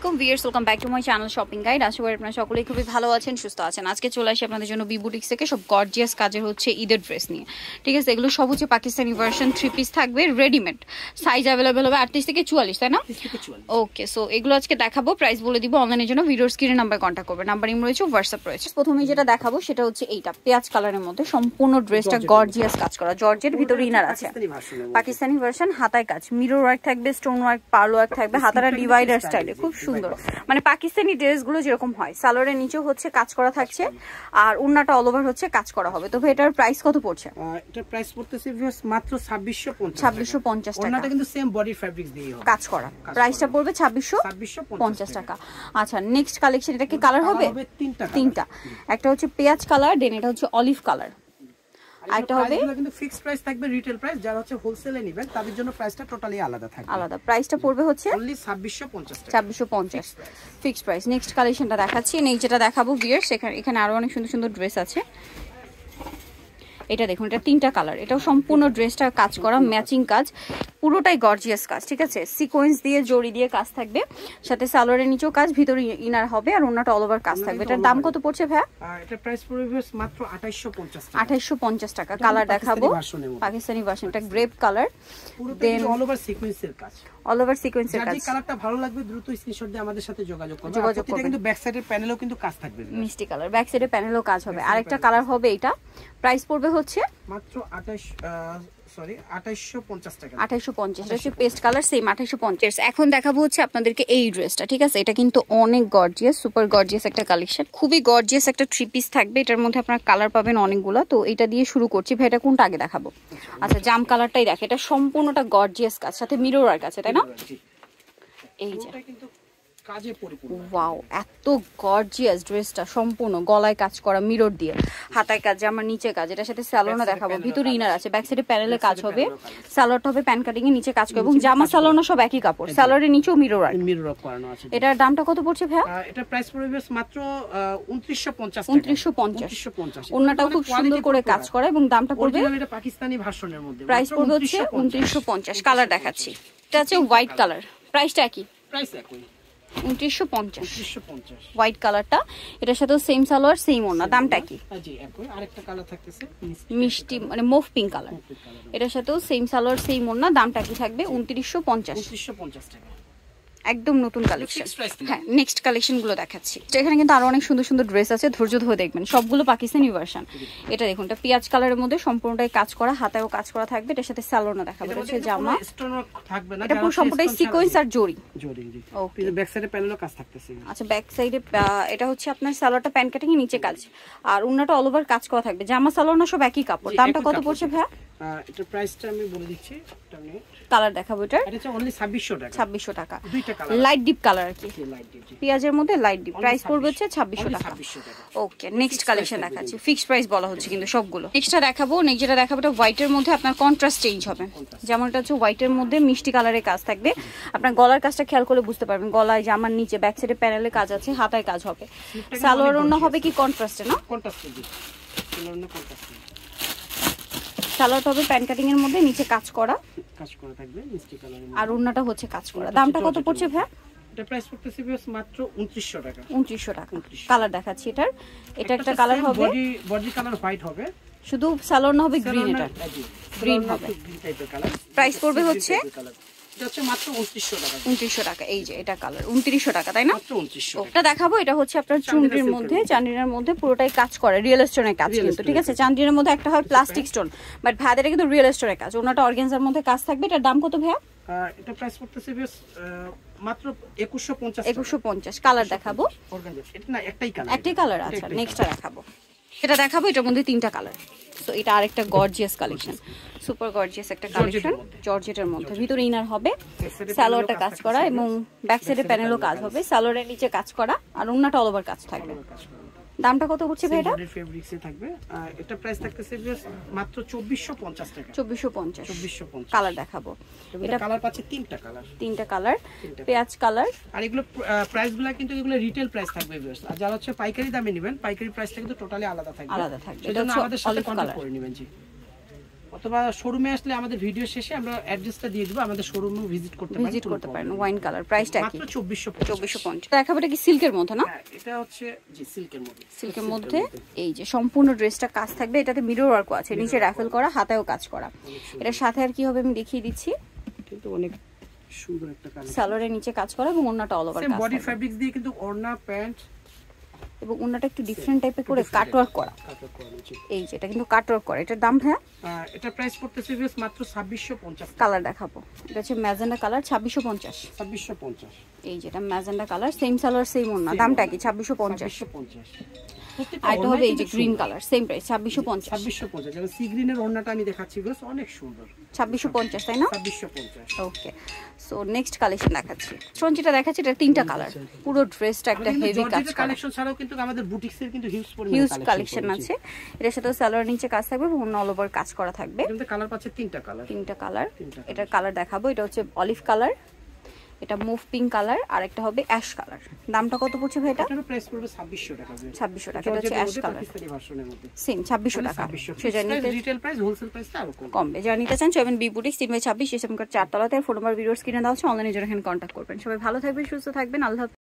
আলাইকুম viewers, welcome back to my channel shopping guide. আশা করি আপনারা সকলেই খুবই ভালো আছেন, সুস্থ আছেন। আজকে চলে আসি আপনাদের জন্য বি বুটিক্স থেকে সব গর্জিয়াস কাজের হচ্ছে ঈদের ড্রেস নিয়ে। ঠিক আছে, এগুলো সব হচ্ছে পাকিস্তানি ভার্সন 3 পিস থাকবে, রেডিমেড। সাইজ অ্যাভেলেবেল হবে 38 থেকে 44, তাই না? ওকে, সো এগুলো আজকে দেখাবো, প্রাইস বলে দিব। অনলাইনের জন্য ভিডিওর স্ক্রিনে নাম্বার কন্ট্যাক্ট করবে, নাম্বার ইম রয়েছে, হোয়াটসঅ্যাপ রয়েছে। প্রথমেই যেটা দেখাবো সেটা হচ্ছে এইটা পেঁয়াজ কালারের মধ্যে সম্পূর্ণ ড্রেসটা গর্জিয়াস কাজ করা, জর্জের ভিতরে ইনার আছে, পাকিস্তানি ভার্সন, হাতায় কাজ, মিরর ওয়ার্ক থাকবে, স্টোন ওয়ার্ক, পার্ল ওয়ার্ক থাকবে, হাতারা ডিভাইডার স্টাইলে খুব সুন্দর, মানে পাকিস্তানি ড্রেসগুলো যেরকম হয়। সালোয়ারের নিচেও হচ্ছে কাজ করা থাকছে, আর ওন্নাটা অল ওভার হচ্ছে কাজ করা হবে। তবে এটার প্রাইস কত পড়ছে? এটার প্রাইস পড়তেছে ভিউয়ার্স মাত্র 2650 টাকা। ওন্নাটা কিন্তু সেম বডি ফেব্রিক্স দিয়ে হবে, কাজ করা। প্রাইসটা পড়বে 2650 টাকা। আচ্ছা, নেক্সট কালেকশন, এটা কি কালার হবে? তিনটা। একটা হচ্ছে পেঁয়াজ কালার, দেন এটা হচ্ছে অলিভ কালার, আরেকটা হবে কিন্তু ফিক্সড প্রাইস থাকবে, রিটেল প্রাইস। যারা হচ্ছে হোলসেলে নেবেন তাদের জন্য প্রাইসটা টোটালি আলাদা থাকবে। আলাদা প্রাইসটা পড়বে হচ্ছে অনলি 2650 টাকা, 2650 ফিক্সড প্রাইস। নেক্সট কালেকশনটা দেখাচ্ছি, নেক্সট যেটা দেখাবো ভিউয়ার্স, এখানে আরো অনেক সুন্দর সুন্দর ড্রেস আছে। এটা দেখুন, এটা তিনটা কালার, এটাও সম্পূর্ণ ড্রেসটা কাজ করা, ম্যাচিং কাজ, পুরোটাই গর্জিয়াস কাজ। ঠিক আছে, সিকোয়েন্স দিয়ে জড়ি দিয়ে কাজ থাকবে, সাথে সালোয়ারের নিচেও কাজ, ভিতরে ইনার হবে, আর ওন্নাটা অল ওভার কাজ থাকবে। এটার দাম কত পড়ছে ভাইয়া? এটা প্রাইস পড়বে মাত্র 2850 টাকা। 2850 টাকা। কালার দেখাবো, পাকিস্তানি ভার্সন, এটা গ্রেপ কালার, দেন অল ওভার সিকোয়েন্সের কাজ, অল ওভার সিকোয়েন্সের কাজ। যদি কালারটা ভালো লাগবে দ্রুত স্ক্রিনশট দিয়ে আমাদের সাথে যোগাযোগ করবেন। প্রতিটা কিন্তু ব্যাক সাইডের প্যানেলেও কিন্তু কাজ থাকবে, মিষ্টি কালার, ব্যাক সাইডে প্যানেলও কাজ হবে। আরেকটা কালার হবে, এটা প্রাইস পড়বে হচ্ছে মাত্র 2850 টাকা। 2850, এটা হচ্ছে পেস্ট কালার, সেম 2850। এখন দেখাবো হচ্ছে আপনাদেরকে এই ড্রেসটা। ঠিক আছে, এটা কিন্তু অনেক গর্জিয়াস, সুপার গর্জিয়াস একটা কালেকশন, খুবই গর্জিয়াস একটা 3 পিস থাকবে। এটার মধ্যে আপনারা কালার পাবেন অনেকগুলো, তো এটা দিয়ে শুরু করছি। ভাই, এটা কোনটা আগে দেখাবো? আচ্ছা, জাম কালারটাই দেখে, এটা সম্পূর্ণটা গর্জিয়াস কাজ, সাথে মিরর ওয়ার্ক আছে, তাই না? এই যে কাজে পরিপূর্ণ, ওয়াও, এত গর্জিয়াস ড্রেসটা, সম্পূর্ণ গলায় কাজ করা, মিরর দিয়ে, হাতায় কাজ, জামার নিচে কাজ। এটার সাথে সালোয়ারও দেখাবো, ভিতরে ইনার আছে, ব্যাক সাইডে প্যানেলে কাজ হবে, সালোয়ারটা হবে প্যান কাটিং এ নিচে কাজ করবে, এবং জামা সালোয়ার সব একই কাপড়, সালোয়ারের নিচেও মিরর করানো আছে। এটার দামটা কত পড়ছে ভাইয়া? এটা প্রাইস পড়বে মাত্র 2950। ওন্নাটাও খুব সুন্দর করে কাজ করা, এবং দামটা পড়বে, এটা পাকিস্তানি ভার্সনের মধ্যে প্রাইস পড়বে হচ্ছে 2950। কালার দেখাচ্ছি, এটা আছে হোয়াইট কালার, প্রাইসটা একই, প্রাইস একই 2950 হোয়াইট কালারটা। এটার সাথে সেম সালোয়ার, সেম ওন্না, দামটা কি? জি একই। আরেকটা কালার থাকতেছে মিষ্টি, মানে মুভ পিঙ্ক কালার, এটার সাথেও সেম সালোয়ার, সেম ওন্না, দামটা কি থাকবে? 2950 টাকা, একদম নতুন কালেকশন। হ্যাঁ, নেক্সট কালেকশন গুলো দেখাচ্ছি। এখানে কিন্তু আরো অনেক সুন্দর সুন্দর ড্রেস আছে, ধৈর্য ধরে দেখবেন, সবগুলো পাকিস্তানি ভার্সন। এটা দেখুন, এটা পেঁয়াজ কালারের মধ্যে সম্পূর্ণটাই কাজ করা, হাতায়ও কাজ করা থাকবে, এটার সাথে সালোয়ারও দেখাবো, এটা হচ্ছে জামা, এটা পুরো সম্পূর্ণটাই সিকোয়েন্স আর জড়ি। ওকে, ব্যাক সাইডে প্যানেলও কাজ থাকতেছে। আচ্ছা, ব্যাক সাইডে এটা হচ্ছে আপনার সালোয়ারটা প্যান কাটিং এর নিচে কাজ, আর ওন্নাটা অল ওভার কাজ করা থাকবে, জামা সালোয়ার না সব একই কাপড়। দামটা কত পড়ছে ভাইয়া? এটার প্রাইসটা আমি বলে দিচ্ছি, কালার দেখাবো, এটা হচ্ছে অনলি 2600 টাকা। 2600 টাকা, দুইটা কালার, লাইট ডিপ কালার আর কি, পেঁয়াজের মধ্যে লাইট ডিপ। প্রাইস পড়বে হচ্ছে 2600 টাকা। ওকে, নেক্সট কালেকশন দেখাচ্ছি, ফিক্সড প্রাইস বলা হচ্ছে কিন্তু সবগুলো। নেক্সটটা দেখাবো, নেক্সট যেটা দেখাবো এটা হোয়াইটের মধ্যে আপনার কন্ট্রাস্ট চেঞ্জ হবে, যেমন এটা হচ্ছে হোয়াইটের মধ্যে মিষ্টি কালারের কাজ থাকবে। আপনার গলার কাজটা খেয়াল করে বুঝতে পারবেন, গলায় জামার নিচে ব্যাক সাইডে প্যানেলে কাজ আছে, হাতায় কাজ হবে, সালোয়ার ওন্না হবে কি কন্ট্রাস্টে, না সালোয়ারটা হবে প্যান কাটিং এর মধ্যে, নিচে কাজ করা থাকবে মিষ্টি কালারের, আর ওন্নাটা হচ্ছে কাজ করা। দামটা কত পড়ছে ভাই? এটা প্রাইস পড়তেছে মাত্র 2900 টাকা। 2900 টাকা। কালার দেখাচ্ছি, এটা একটা কালার হবে, বডি কালার হোয়াইট হবে, শুধু সালোয়ার না হবে গ্রিন, এটা গ্রিন হবে। প্রাইস পড়বে হচ্ছে এটা হচ্ছে মাত্র 2900 টাকা। 2900 টাকা। এই যে এটা কালার 2900 টাকা, তাই না? মাত্র 2900। ওটা দেখাবো, এটা হচ্ছে আপনার চুনরির মধ্যে, চান্দিনের মধ্যে পুরোটাই কাজ করে, রিয়েল স্টোনের কাজ কিন্তু। ঠিক আছে, চান্দিনের মধ্যে একটা হয় প্লাস্টিক স্টোন, বাট ভাইদের কিন্তু রিয়েল স্টোনের কাজ, ওনাটা অর্গানজার মধ্যে কাজ থাকবে। এটার দাম কত ভাইয়া? এটা প্রাইস পড়তেছে মাত্র 2150। 2150। কালার দেখাবো, এটা না একটাই কালার। আচ্ছা, নেক্সটটা দেখাবো, এটা দেখাবো, এটার মধ্যে তিনটা কালার। তো এটা আরেকটা গর্জিয়াস কালেকশন, সুপার গর্জিয়াস একটা কালেকশন, জর্জেটের মধ্যে, ভিতরে ইনার হবে, সালোয়ারটা কাজ করা, এবং ব্যাক সাইডে প্যানেলও কাজ হবে, সালোয়ারের নিচে কাজ করা, আর ওন্নাটা অল ওভার কাজ থাকবে। দামটা কত হচ্ছে ভাই? এটা ফেব্রিক্সে থাকবে, এটা প্রাইস থাকতেছে মাত্র 2450 টাকা। 2450। কালার দেখাবো, এটা কালার পাচ্ছে তিনটা কালার, পেঁয়াজ কালার, আর এগুলো প্রাইসগুলো কিন্তু এগুলো রিটেল প্রাইস থাকবে ভিউয়ার্স, আর যারা হচ্ছে পাইকারি দামে নেবেন পাইকারি প্রাইসটা কিন্তু টোটালি আলাদা থাকবে। এটা হচ্ছে আমাদের সাথে কন্টাক্ট করে নেবেন। জি, অথবা শোরুমে আসলে আমাদের ভিডিও শেষে আমরা অ্যাড্রেসটা দিয়ে দিব, আমাদের শোরুমে ভিজিট করতে পারেন। ওয়াইন কালার, প্রাইসটা কি? মাত্র 2450। দেখাবো এটা কি সিল্কের মধ্যে না? হ্যাঁ, এটা হচ্ছে জি সিল্কের মধ্যে। এই যে সম্পূর্ণ ড্রেসটা কাজ থাকবে, এটাতে মিরর ওয়ার্কও আছে, নিচে রাফেল করা, হাতায়ও কাজ করা। এটার সাথে আর কি হবে আমি দেখিয়ে দিচ্ছি, কিন্তু অনেক সুন্দর একটা কালার। সালোয়ারের নিচে কাজ করা এবং ওন্নাটা অল ওভার কাজ, বডি ফ্যাব্রিক্স দিয়ে কিন্তু ওড়না প্যান্ট এবং ওন্নাটা একটু ডিফারেন্ট টাইপের করে কাটওয়ার্ক করা। এই যে এটা কিন্তু কাটওয়ার্ক করা। এটার দাম ভাইয়া? এটা প্রাইস পড়তেছে মাত্র 2650। কালার দেখাবো, এটা হচ্ছে ম্যাজেন্ডা কালার, 2650। 2650। এই যেটা magenta colour, same salwar same ওন্না, দামটা কি? 2650। আর এটা হবে এই যে গ্রিন কালার, সেম প্রাইস 2650। 2650। যেমন সি গ্রিনের ওড়নাটা আমি দেখাচ্ছি, বেশ অনেক সুন্দর। 2650 তাই না? 2650। ওকে, সো নেক্সট কালেকশন দেখাচ্ছি। যেটা দেখাচ্ছি এটা তিনটা কালার, পুরো ড্রেসটা একটা হেভি কাজ করা। কালেকশন ছাড়াও কিন্তু আমাদের বুটিক্সের কিন্তু হিউজ কালেকশন আছে। এটার সাথে সালোয়ার নিচে কাজ থাকবে এবং অল ওভার কাজ করা থাকবে। এটাতে কালার পাচ্ছে তিনটা কালার। এটার কালার দেখাবো, এটা হচ্ছে অলিভ কালার, এটা মুভ পিঙ্ক কালার, আর একটা হবে অ্যাশ কালার। দামটা কত পড়ছে ভাই এটা? এটার প্রাইস পড়বে 2600 টাকা। 2600 টাকা। এটা হচ্ছে অ্যাশ কালার, পাকিস্তানি ভার্সনের মধ্যে সেম 2600 টাকা। সেটা নিতে রিটেল প্রাইস, হোলসেল প্রাইসটা আরো কমবে। যারা নিতে চান চলবেন বি বুটিক 3/26 এসএম কার্ড 4 তলাতে, ফোন নাম্বার ভিডিওর স্ক্রিনে দাও আছে, অনলাইনে যারা এখানে কন্ট্যাক্ট করবেন। সবাই ভালো থাকবেন, সুস্থ থাকবেন, আল্লাহ।